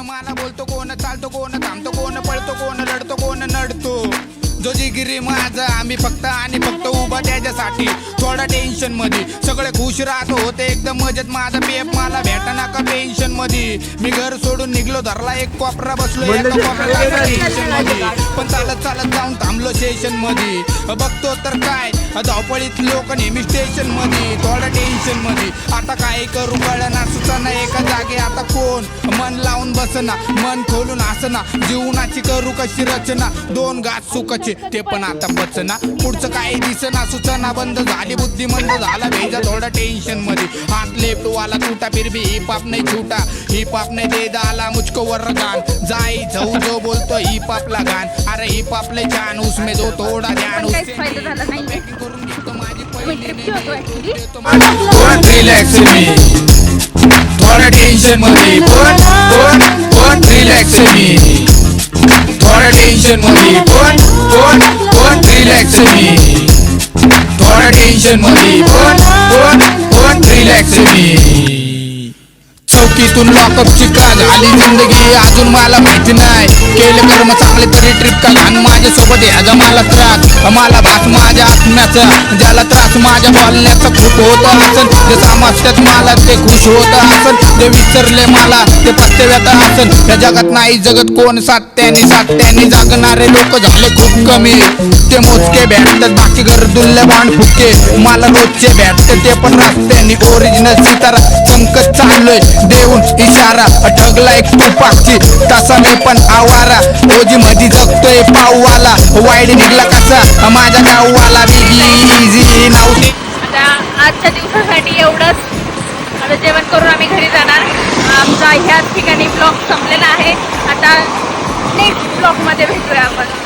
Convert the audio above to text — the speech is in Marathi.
मला बोलतो, कोण चालतो, कोण थांबतो, कोण पळतो, कोण लढतो, कोण नडतो. जो जिगिरी माझा आम्ही फक्त आणि फक्त उभा त्याच्यासाठी. थोडा टेन्शन मध्ये सगळे खुश राहतो, होते एकदम मजेत. माझा पेप मला भेटना का टेन्शन मध्ये. मी घर सोडून निघलो, धरला एक कोपरा, बसलो एका कोपऱ्यात टेन्शन मध्ये. पण चालत चालत जाऊन थांबलो स्टेशन मध्ये. बघतो तर काय धावपळीत लोक नेहमी स्टेशन मध्ये. थोडा टेन्शन मध्ये आता काय करू कळना सुचना एका जागे. आता कोण मन लावून बसना, मन खोलून हसना. जीवनाची करू कशी रचना, दोन घास सुखाचे ते पण आता बचना. पुढचं काही दिसना सुचना, बंद झाली बुद्धी मंद झाला भेजा. थोडा टेन्शन मध्ये हात लेफ्ट वाला टूटा, फिर भी हिप हॉप नहीं छूटा. हिप हॉप ने दे डाला मुझको वरदान. जाई जाऊ जो बोलतो हिप हॉपला गान. अरे हिप हॉप ले जान, उसमें दो थोड़ा ध्यान. रिलॅक्स मी थोडा टेन्शन मध्ये, पण रिलॅक्स मी थोडा टेन्शन मध्ये, पण रिलॅक्स मी थोडा टेन्शन मध्ये, पण रिलॅक्स मी. चौकीतून लॉकअपची का झाली जिंदगी अजून मला माहिती नाही. केले कर्म चांगले तरी ट्रिप का घाण माझ्यासोबत याचा मला त्रास. मला भास माझ्या आत्म्याचा, ज्याला त्रास माझ्या बोलण्याचा खूप होत असन. जे समजतात मला ते खुश होत असन. जे विसरले मला ते पत्त्यात असन. या जगात नाही जगत कोण सात्यानी जगणारे लोक झाले खूप कमी. ते मोजके भेटतात बाकी गर्दुल्ले बॉन्ड फुके. मला रोजचे भेटते ते पण रस्त्यानी. ओरिजिनल सितारा चमकत चाललोय देऊन इशारा. ठगला एक तुपाची तसा मी पण आवारा. ओजी मध्ये जगतोय पाववाला, वाईट निघला कसा माझ्या गाववाला. बिगी इझी नव्हती. आता आजच्या दिवसासाठी एवढंच. आता जेवण करून आम्ही घरी जाणार. आमचा ह्याच ठिकाणी ब्लॉग संपलेला आहे. आता नेक्स्ट ब्लॉग मध्ये भेटूया आपण.